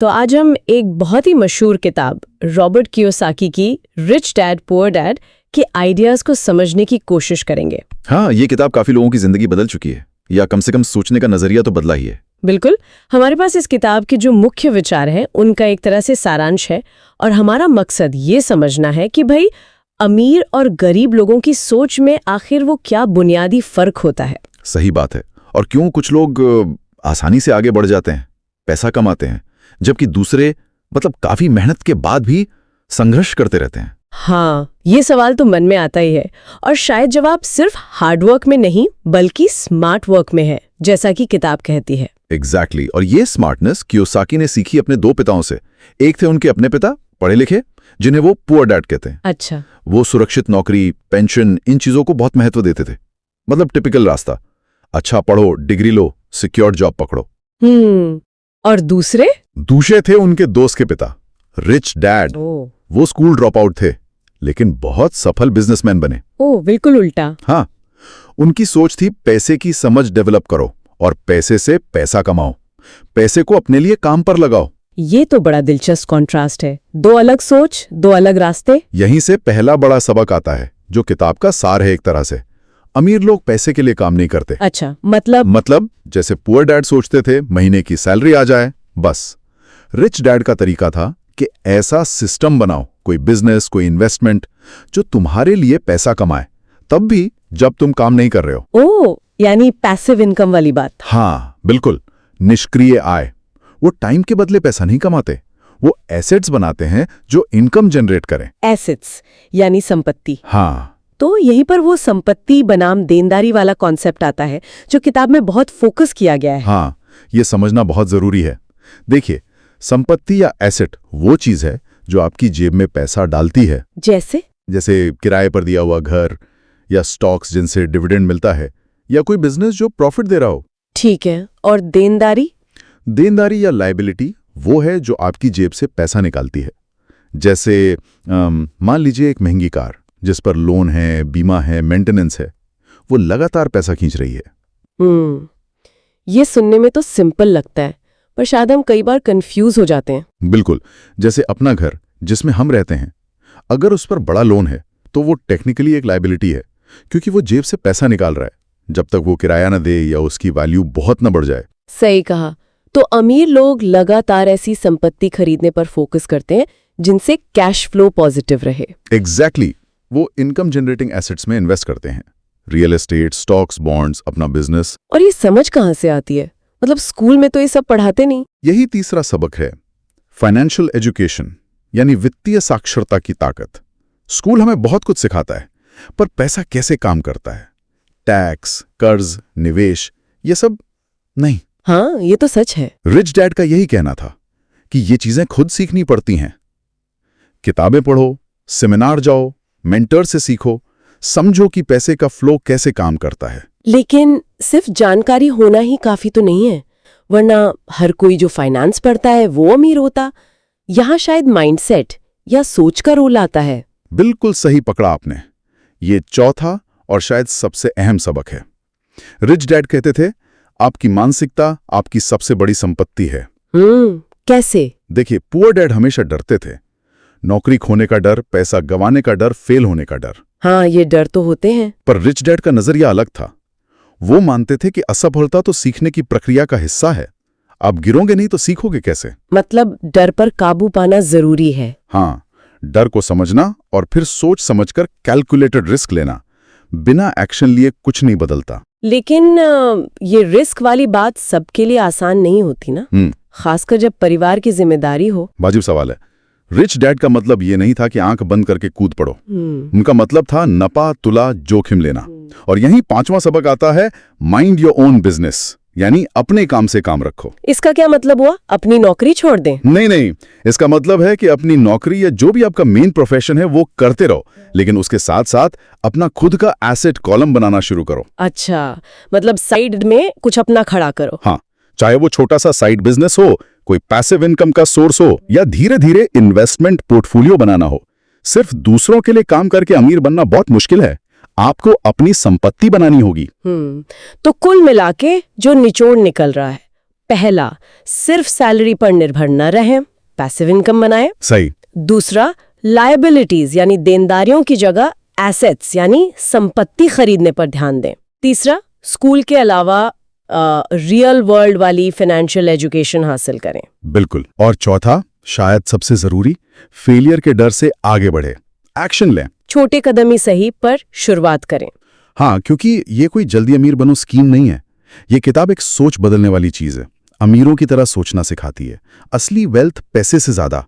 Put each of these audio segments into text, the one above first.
तो आज हम एक बहुत ही मशहूर किताब रॉबर्ट कियोसाकी की रिच डैड पुअर डैड के आइडियाज को समझने की कोशिश करेंगे। हाँ, ये किताब काफी लोगों की जिंदगी बदल चुकी है, या कम से कम सोचने का नजरिया तो बदला ही है। बिल्कुल, हमारे पास इस किताब के जो मुख्य विचार हैं उनका एक तरह से सारांश है, और हमारा मकसद ये समझना है कि भाई अमीर और गरीब लोगों की सोच में आखिर वो क्या बुनियादी फर्क होता है। सही बात है। और क्यों कुछ लोग आसानी से आगे बढ़ जाते हैं, पैसा कमाते हैं, जबकि दूसरे काफी मेहनत के बाद भी संघर्ष करते रहते हैं। हाँ, ये सवाल तो मन में आता ही है, और शायद जवाब सिर्फ हार्डवर्क में नहीं बल्कि स्मार्ट वर्क में है, जैसा कि किताब कहती है। एग्जैक्टली। और ये स्मार्टनेस कियोसाकी ने सीखी अपने दो पिताओं से। एक थे उनके अपने पिता, पढ़े लिखे, जिन्हें वो पुअर डैड कहते हैं। अच्छा। वो सुरक्षित नौकरी, पेंशन, इन चीजों को बहुत महत्व देते थे। टिपिकल रास्ता, अच्छा पढ़ो, डिग्री लो, सिक्योर्ड जॉब पकड़ो। और दूसरे थे उनके दोस्त के पिता, रिच डैड। वो स्कूल ड्रॉप आउट थे, लेकिन बहुत सफल बिजनेसमैन बने। बिल्कुल उल्टा। हाँ, उनकी सोच थी पैसे की समझ डेवलप करो और पैसे से पैसा कमाओ, पैसे को अपने लिए काम पर लगाओ। ये तो बड़ा दिलचस्प कॉन्ट्रास्ट है, दो अलग सोच, दो अलग रास्ते। यहीं से पहला बड़ा सबक आता है, जो किताब का सार है एक तरह से। अमीर लोग पैसे के लिए काम नहीं करते। अच्छा, मतलब जैसे पुअर डैड सोचते थे महीने की सैलरी आ जाए बस। रिच डैड का तरीका था कि ऐसा सिस्टम बनाओ, कोई बिजनेस, कोई इन्वेस्टमेंट, जो तुम्हारे लिए पैसा कमाए, तब भी जब तुम काम नहीं कर रहे हो। यानी पैसिव इनकम वाली बात। हाँ बिल्कुल, निष्क्रिय आय। वो टाइम के बदले पैसा नहीं कमाते, वो एसेट्स बनाते हैं जो इनकम जनरेट करें। एसेट्स यानी संपत्ति। हाँ, तो यहीं पर वो संपत्ति बनाम देनदारी वाला कॉन्सेप्ट आता है, जो किताब में बहुत फोकस किया गया है। हाँ, ये समझना बहुत जरूरी है। देखिए, संपत्ति या एसेट वो चीज है जो आपकी जेब में पैसा डालती है। जैसे किराए पर दिया हुआ घर, या स्टॉक्स जिनसे डिविडेंड मिलता है, या कोई बिजनेस जो प्रॉफिट दे रहा हो। ठीक है। और देनदारी या लायबिलिटी वो है जो आपकी जेब से पैसा निकालती है। जैसे मान लीजिए एक महंगी कार जिस पर लोन है, बीमा है, मेंटेनेंस है, वो लगातार पैसा खींच रही है। ये सुनने में तो सिंपल लगता है, पर शायद हम कई बार कंफ्यूज हो जाते हैं। बिल्कुल, जैसे अपना घर जिसमें हम रहते हैं, अगर उस पर बड़ा लोन है तो वो टेक्निकली एक लायबिलिटी है, क्योंकि वो जेब से पैसा निकाल रहा है, जब तक वो किराया न दे या उसकी वैल्यू बहुत न बढ़ जाए। सही कहा। तो अमीर लोग लगातार ऐसी संपत्ति खरीदने पर फोकस करते हैं जिनसे कैश फ्लो पॉजिटिव रहे। एग्जैक्टली। वो इनकम जनरेटिंग एसेट्स में इन्वेस्ट करते हैं, रियल एस्टेट, स्टॉक्स, बॉन्ड्स, अपना बिजनेस। और ये समझ कहाँ से आती है? स्कूल में तो ये सब पढ़ाते नहीं। यही तीसरा सबक है, फाइनेंशियल एजुकेशन, यानी वित्तीय साक्षरता की ताकत। स्कूल हमें बहुत कुछ सिखाता है, पर पैसा कैसे काम करता है, टैक्स, कर्ज, निवेश, ये सब नहीं। हाँ, ये तो सच है। रिच डैड का यही कहना था कि ये चीजें खुद सीखनी पड़ती हैं। किताबें पढ़ो, सेमिनार जाओ, मेंटर से सीखो, समझो कि पैसे का फ्लो कैसे काम करता है। लेकिन सिर्फ जानकारी होना ही काफी तो नहीं है, वरना हर कोई जो फाइनेंस पढ़ता है वो अमीर होता। यहाँ शायद माइंडसेट या सोच का रोल आता है। बिल्कुल सही पकड़ा आपने। ये चौथा और शायद सबसे अहम सबक है। रिच डैड कहते थे, आपकी मानसिकता आपकी सबसे बड़ी संपत्ति है। कैसे? देखिए, पुअर डैड हमेशा डरते थे। नौकरी खोने का डर, पैसा गंवाने का डर, फेल होने का डर। हाँ, ये डर तो होते हैं। पर रिच डैड का नजरिया अलग था। वो मानते थे कि असफलता तो सीखने की प्रक्रिया का हिस्सा है। आप गिरोगे नहीं तो सीखोगे कैसे? डर पर काबू पाना जरूरी है। हाँ, डर को समझना और फिर सोच समझकर कैलकुलेटेड रिस्क लेना। बिना एक्शन लिए कुछ नहीं बदलता। लेकिन ये रिस्क वाली बात सबके लिए आसान नहीं होती ना, खासकर जब परिवार की जिम्मेदारी हो। वाजिब सवाल है। रिच डैड का मतलब ये नहीं था कि आंख बंद करके कूद पड़ो। उनका मतलब था नपा तुला जोखिम लेना। और यही पांचवा सबक आता है, माइंड योर ओन बिजनेस, यानी अपने काम से काम रखो। इसका क्या मतलब हुआ? अपनी नौकरी छोड़ दें? नहीं, इसका मतलब है कि अपनी नौकरी या जो भी आपका मेन प्रोफेशन है वो करते रहो, लेकिन उसके साथ साथ अपना खुद का एसेट कॉलम बनाना शुरू करो। अच्छा, साइड में कुछ अपना खड़ा करो। हाँ, चाहे वो छोटा सा साइड बिजनेस हो, कोई पैसिव इनकम का सोर्स हो, या धीरे धीरे इन्वेस्टमेंट पोर्टफोलियो बनाना हो। सिर्फ दूसरों के लिए काम करके अमीर बनना बहुत मुश्किल है। आपको अपनी संपत्ति बनानी होगी। तो कुल मिलाके जो निचोड़ निकल रहा है, पहला, सिर्फ सैलरी पर निर्भर न रहें, पैसिव इनकम बनाएं। सही। दूसरा, लायबिलिटीज यानी देनदारियों की जगह एसेट्स यानी संपत्ति खरीदने पर ध्यान दें। तीसरा, स्कूल के अलावा रियल वर्ल्ड वाली फाइनेंशियल एजुकेशन हासिल करें। बिल्कुल। और चौथा, शायद सबसे जरूरी, फेलियर के डर से आगे बढ़े, एक्शन लें। छोटे कदम ही सही पर शुरुआत करें। हाँ, क्योंकि ये कोई जल्दी अमीर बनो स्कीम नहीं है। ये किताब एक सोच बदलने वाली चीज है। अमीरों की तरह सोचना सिखाती है। असली वेल्थ पैसे से ज्यादा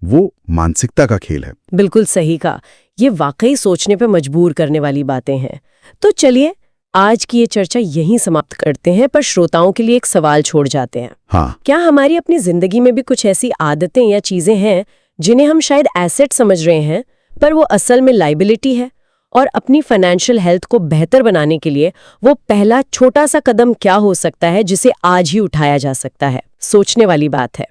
वो मानसिकता का खेल है। बिल्कुल सही कहा। ये वाकई सोचने पे मजबूर करने वाली बातें हैं। तो चलिए आज की ये चर्चा यहीं समाप्त करते हैं, पर श्रोताओं के लिए एक सवाल छोड़ जाते हैं। हाँ। क्या हमारी अपनी जिंदगी में भी कुछ ऐसी आदतें या चीजें हैं जिन्हें हम शायद एसेट समझ रहे हैं पर वो असल में लायबिलिटी है? और अपनी फाइनेंशियल हेल्थ को बेहतर बनाने के लिए वो पहला छोटा सा कदम क्या हो सकता है जिसे आज ही उठाया जा सकता है? सोचने वाली बात है।